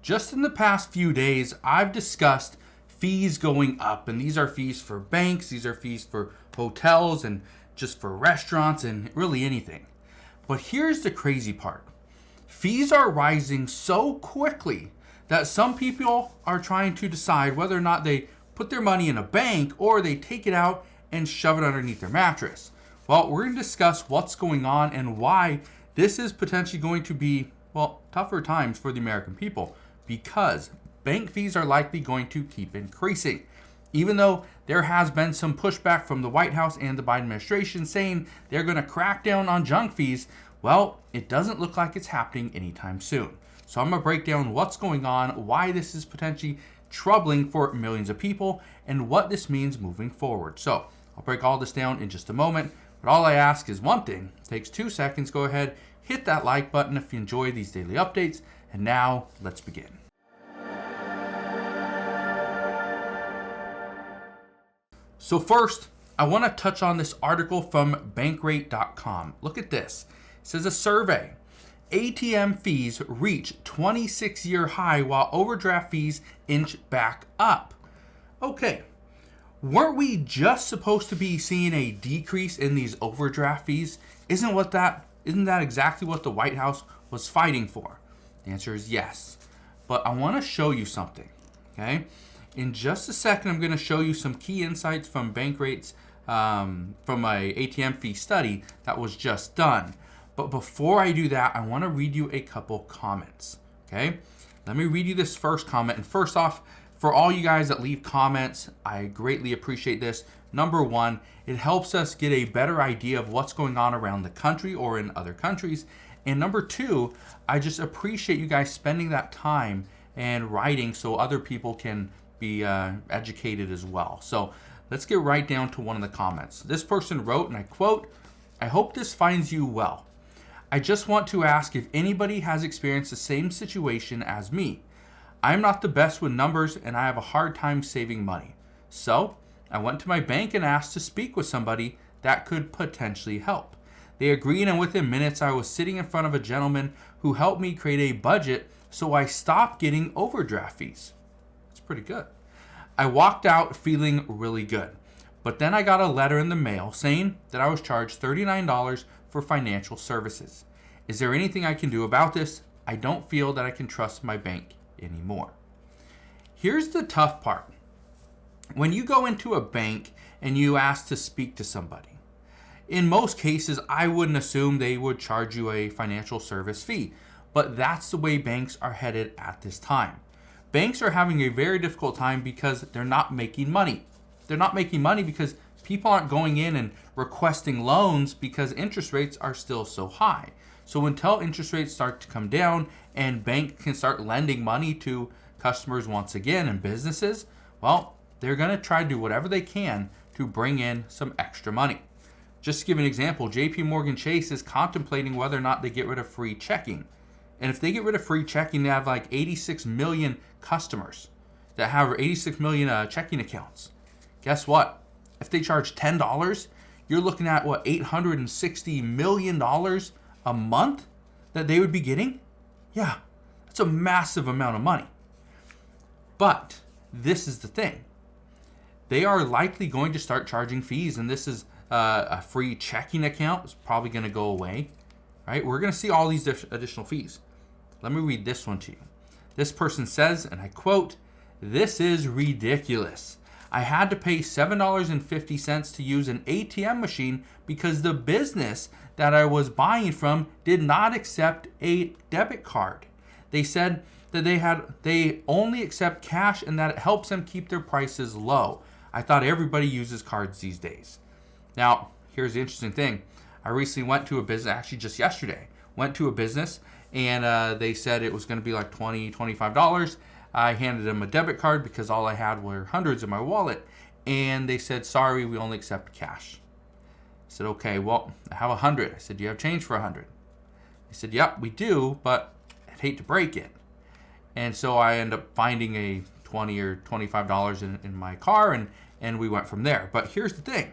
Just in the past few days, I've discussed fees going up, and these are fees for banks, these are fees for hotels, and just for restaurants, and really anything. But here's the crazy part. Fees are rising so quickly that some people are trying to decide whether or not they put their money in a bank or they take it out and shove it underneath their mattress. Well, we're going to discuss what's going on and why this is potentially going to be, well, tougher times for the American people, because bank fees are likely going to keep increasing. Even though there has been some pushback from the White House and the Biden administration saying they're going to crack down on junk fees, well, it doesn't look like it's happening anytime soon. So I'm going to break down what's going on, why this is potentially troubling for millions of people, and what this means moving forward. So I'll break all this down in just a moment, but all I ask is one thing. It takes 2 seconds. Go ahead, hit that like button if you enjoy these daily updates, and now let's begin. So first, I want to touch on this article from bankrate.com. Look at this. It says a survey. ATM fees reach 26-year high while overdraft fees inch back up. Okay, weren't we just supposed to be seeing a decrease in these overdraft fees? Isn't that exactly what the White House was fighting for? The answer is yes. But I want to show you something, okay? In just a second, I'm going to show you some key insights from Bankrate's from a ATM fee study that was just done. But before I do that, I want to read you a couple comments, okay? Let me read you this first comment. And first off, for all you guys that leave comments, I greatly appreciate this. Number one, it helps us get a better idea of what's going on around the country or in other countries. And number two, I just appreciate you guys spending that time and writing so other people can be educated as well. So let's get right down to one of the comments. This person wrote, and I quote, "I hope this finds you well. I just want to ask if anybody has experienced the same situation as me. I'm not the best with numbers and I have a hard time saving money. So I went to my bank and asked to speak with somebody that could potentially help. They agreed, and within minutes I was sitting in front of a gentleman who helped me create a budget so I stopped getting overdraft fees." That's pretty good. "I walked out feeling really good. But then I got a letter in the mail saying that I was charged $39 for financial services. Is there anything I can do about this? I don't feel that I can trust my bank anymore." Here's the tough part. When you go into a bank and you ask to speak to somebody, in most cases, I wouldn't assume they would charge you a financial service fee, but that's the way banks are headed at this time. Banks are having a very difficult time because they're not making money. They're not making money because people aren't going in and requesting loans because interest rates are still so high. So until interest rates start to come down and banks can start lending money to customers once again and businesses, well, they're going to try to do whatever they can to bring in some extra money. Just to give an example, JP Morgan Chase is contemplating whether or not they get rid of free checking. And if they get rid of free checking, they have like 86 million customers that have 86 million checking accounts. Guess what? If they charge $10, you're looking at what, $860 million a month that they would be getting? Yeah, that's a massive amount of money. But this is the thing. They are likely going to start charging fees, and this is a free checking account is probably going to go away, right? We're going to see all these additional fees. Let me read this one to you. This person says, and I quote, "This is ridiculous. I had to pay $7.50 to use an ATM machine because the business that I was buying from did not accept a debit card. They said that they only accept cash and that it helps them keep their prices low. I thought everybody uses cards these days." Now, here's the interesting thing. I recently went to a business, actually just yesterday, went to a business and they said it was going to be like $20, $25. I handed them a debit card because all I had were hundreds in my wallet. And they said, "Sorry, we only accept cash." I said, "Okay, well, I have 100. I said, "Do you have change for 100? They said, "Yep, we do, but I'd hate to break it." And so I ended up finding a $20 or $25 in my car, and we went from there. But here's the thing.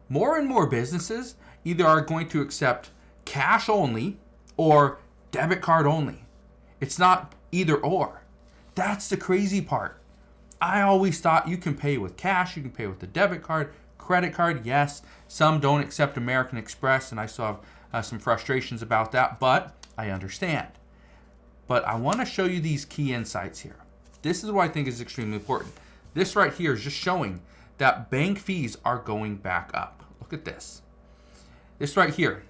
More and more businesses either are going to accept cash only or debit card only. It's not either or. That's the crazy part. I always thought you can pay with cash, you can pay with a debit card, credit card, yes. Some don't accept American Express, and I still have some frustrations about that, but I understand. But I want to show you these key insights here. This is what I think is extremely important. This right here is just showing that bank fees are going back up. Look at this. This right here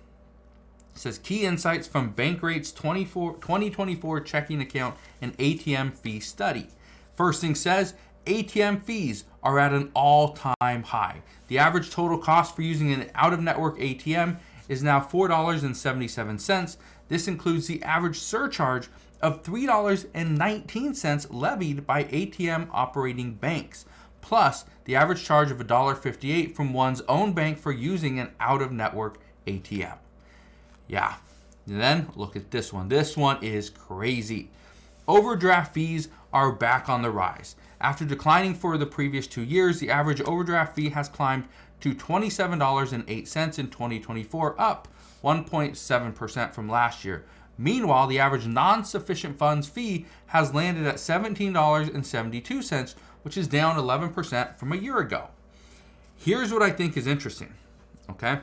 says key insights from Bankrate's 2024 checking account and ATM fee study. First thing says, ATM fees are at an all-time high. The average total cost for using an out-of-network ATM is now $4.77. This includes the average surcharge of $3.19 levied by ATM operating banks, plus the average charge of $1.58 from one's own bank for using an out-of-network ATM. Yeah. And then look at this one. This one is crazy. Overdraft fees are back on the rise. After declining for the previous 2 years, the average overdraft fee has climbed to $27.08 in 2024, up 1.7% from last year. Meanwhile, the average non-sufficient funds fee has landed at $17.72, which is down 11% from a year ago. Here's what I think is interesting, okay?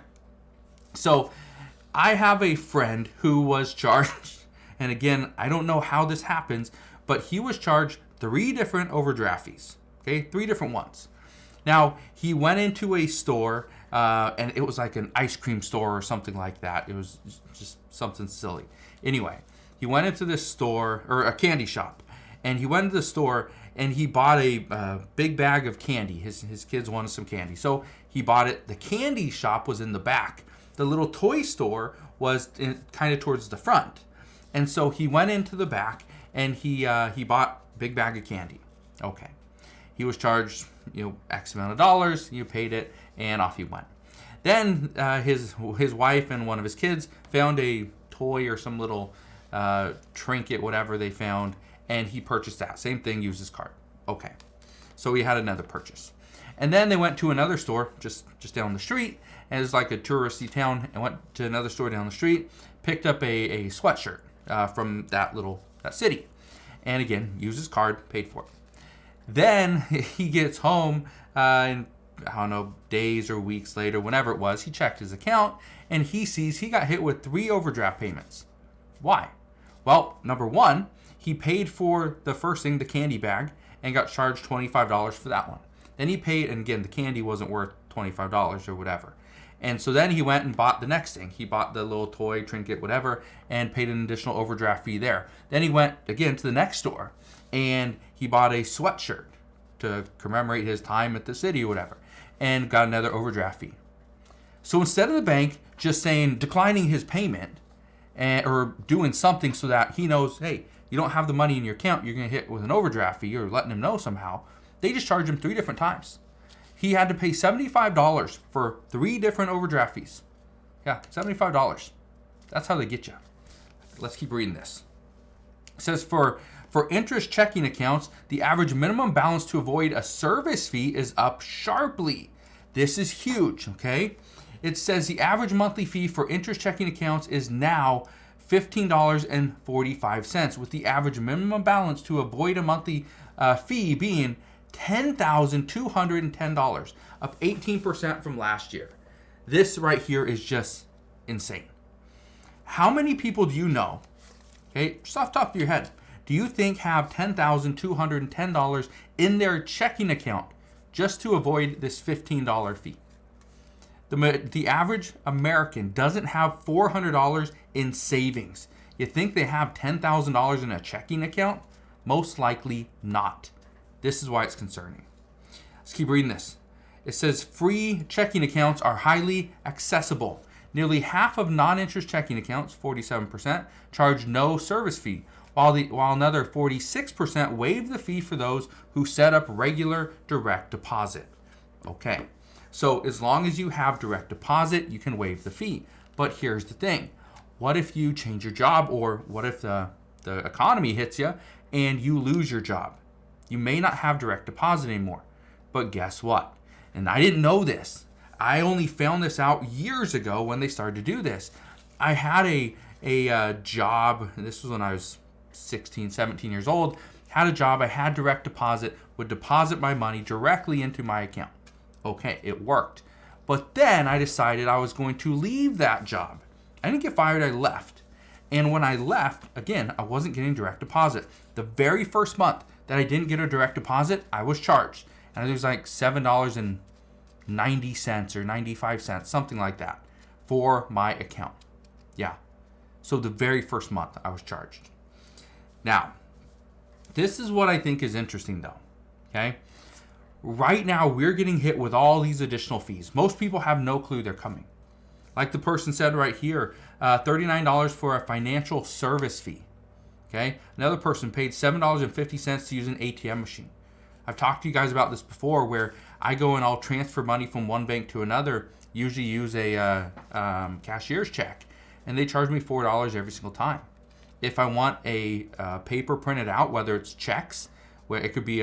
So I have a friend who was charged, and again, I don't know how this happens, but he was charged 3 different overdraft fees, okay? 3 different ones. Now, he went into a store, and it was like an ice cream store or something like that. It was just something silly. Anyway, he went into this store, or a candy shop, and he went into the store and he bought a big bag of candy. His kids wanted some candy, so he bought it. The candy shop was in the back. The little toy store was kind of towards the front. And so he went into the back and he bought a big bag of candy. Okay. He was charged, X amount of dollars. You paid it, and off he went. Then his wife and one of his kids found a toy or some little trinket, whatever they found, and he purchased that. Same thing, used his card. Okay. So he had another purchase. And then they went to another store just down the street, and it's like a touristy town, and went to another store down the street, picked up a sweatshirt from that city. And again, used his card, paid for it. Then he gets home, and I don't know, days or weeks later, whenever it was, he checked his account, and he sees he got hit with 3 overdraft payments. Why? Well, number one, he paid for the first thing, the candy bag, and got charged $25 for that one. Then he paid, and again, the candy wasn't worth $25 or whatever. And so then he went and bought the next thing. He bought the little toy, trinket, whatever, and paid an additional overdraft fee there. Then he went again to the next store, and he bought a sweatshirt to commemorate his time at the city or whatever, and got another overdraft fee. So instead of the bank just saying, declining his payment, or doing something so that he knows, hey, you don't have the money in your account, you're going to hit with an overdraft fee, or letting him know somehow, they just charged him 3 different times. He had to pay $75 for 3 different overdraft fees. Yeah, $75. That's how they get you. Let's keep reading this. It says for interest checking accounts, the average minimum balance to avoid a service fee is up sharply. This is huge, okay? It says the average monthly fee for interest checking accounts is now $15.45, with the average minimum balance to avoid a monthly fee being $10,210, up 18% from last year. This right here is just insane. How many people do you know, okay, just off the top of your head, do you think have $10,210 in their checking account just to avoid this $15 fee? The average American doesn't have $400 in savings. You think they have $10,000 in a checking account? Most likely not. This is why it's concerning. Let's keep reading this. It says free checking accounts are highly accessible. Nearly half of non-interest checking accounts, 47%, charge no service fee, while another 46% waive the fee for those who set up regular direct deposit. Okay, so as long as you have direct deposit, you can waive the fee. But here's the thing. What if you change your job, or what if the economy hits you and you lose your job? You may not have direct deposit anymore. But guess what? And I didn't know this. I only found this out years ago when they started to do this. I had a job, and this was when I was 16, 17 years old, had a job, I had direct deposit, would deposit my money directly into my account. Okay, it worked. But then I decided I was going to leave that job. I didn't get fired, I left. And when I left, again, I wasn't getting direct deposit. The very first month that I didn't get a direct deposit, I was charged. And it was like $7.90 or 95 cents, something like that, for my account. Yeah. So the very first month I was charged. Now, this is what I think is interesting though. Okay. Right now we're getting hit with all these additional fees. Most people have no clue they're coming. Like the person said right here, $39 for a financial service fee. Okay. Another person paid $7.50 to use an ATM machine. I've talked to you guys about this before where I go and I'll transfer money from one bank to another, usually use a cashier's check, and they charge me $4 every single time. If I want a paper printed out, whether it's checks, where it could be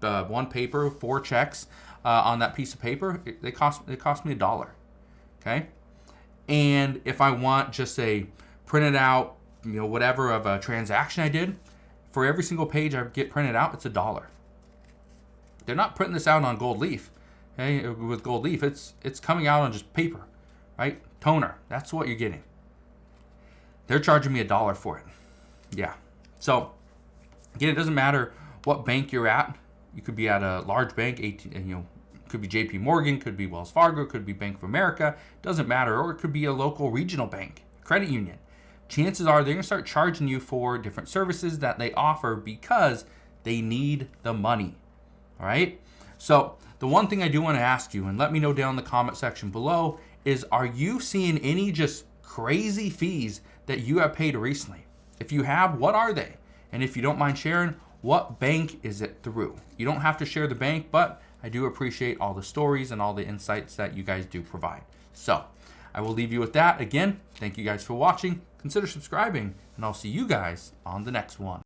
one paper, 4 checks on that piece of paper, it cost me $1. Okay, and if I want just a printed out, whatever of a transaction I did, for every single page I get printed out, it's $1. They're not printing this out on gold leaf. Okay, with gold leaf, it's coming out on just paper, right? Toner. That's what you're getting. They're charging me $1 for it. Yeah. So again, it doesn't matter what bank you're at. You could be at a large bank, could be JP Morgan, could be Wells Fargo, could be Bank of America. Doesn't matter. Or it could be a local regional bank, credit union. Chances are they're going to start charging you for different services that they offer because they need the money. All right. So the one thing I do want to ask you, and let me know down in the comment section below, is are you seeing any just crazy fees that you have paid recently? If you have, what are they? And if you don't mind sharing, what bank is it through? You don't have to share the bank, but I do appreciate all the stories and all the insights that you guys do provide. So I will leave you with that. Again, thank you guys for watching. Consider subscribing, and I'll see you guys on the next one.